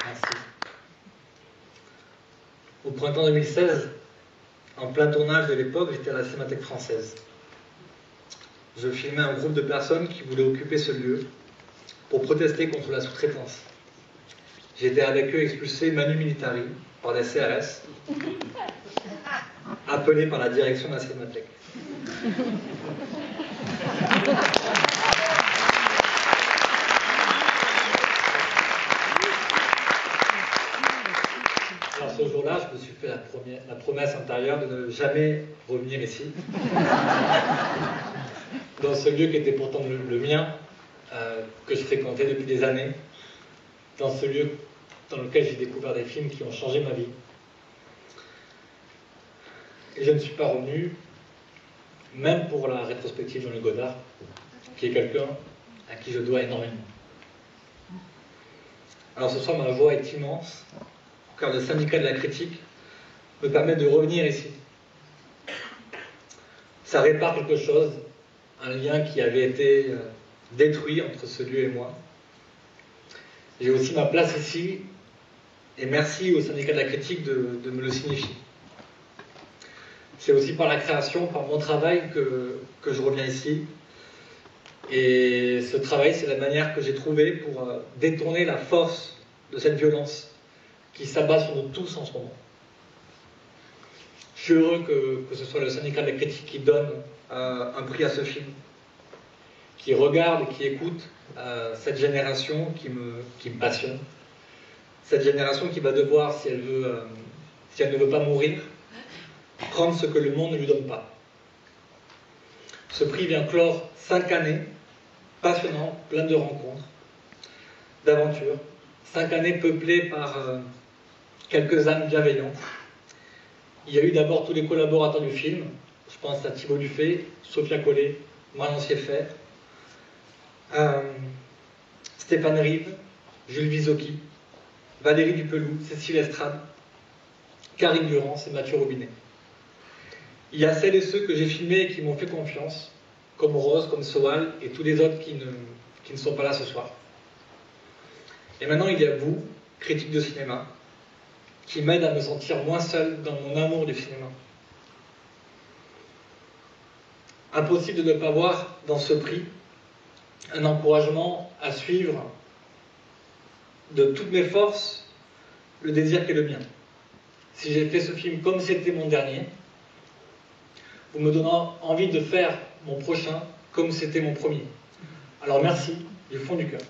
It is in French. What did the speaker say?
Merci. Au printemps 2016, en plein tournage de l'époque, j'étais à la Cinémathèque française. Je filmais un groupe de personnes qui voulaient occuper ce lieu pour protester contre la sous-traitance. J'étais avec eux expulsé manu militari par des CRS, appelés par la direction de la Cinémathèque. Alors ce jour-là, je me suis fait la promesse intérieure de ne jamais revenir ici, dans ce lieu qui était pourtant le mien, que je fréquentais depuis des années, dans ce lieu dans lequel j'ai découvert des films qui ont changé ma vie. Et je ne suis pas revenu, même pour la rétrospective Jean-Luc Godard, qui est quelqu'un à qui je dois énormément. Alors ce soir, ma joie est immense, car le syndicat de la critique me permet de revenir ici. Ça répare quelque chose, un lien qui avait été détruit entre ce lieu et moi. J'ai aussi ma place ici, et merci au syndicat de la critique de me le signifier. C'est aussi par la création, par mon travail que je reviens ici. Et ce travail, c'est la manière que j'ai trouvée pour détourner la force de cette violence qui s'abat sur nous tous en ce moment. Je suis heureux que ce soit le syndicat de la critique qui donne un prix à ce film, qui regarde, qui écoute cette génération qui me passionne, cette génération qui va devoir, si elle ne veut pas mourir, prendre ce que le monde ne lui donne pas. Ce prix vient clore 5 années passionnantes, pleines de rencontres, d'aventures, 5 années peuplées par quelques âmes bienveillantes. Il y a eu d'abord tous les collaborateurs du film, je pense à Thibaut Dufay, Sophia Collet, Marion Sieffert, Stéphane Rive, Jules Vizocchi, Valérie Dupelou, Cécile Estrade, Karine Durance et Mathieu Robinet. Il y a celles et ceux que j'ai filmés et qui m'ont fait confiance, comme Rose, comme Soal et tous les autres qui ne sont pas là ce soir. Et maintenant, il y a vous, critiques de cinéma, qui m'aident à me sentir moins seul dans mon amour du cinéma. Impossible de ne pas voir dans ce prix un encouragement à suivre de toutes mes forces le désir qui est le mien. Si j'ai fait ce film comme c'était mon dernier, vous me donnant envie de faire mon prochain comme c'était mon premier. Alors merci du fond du cœur.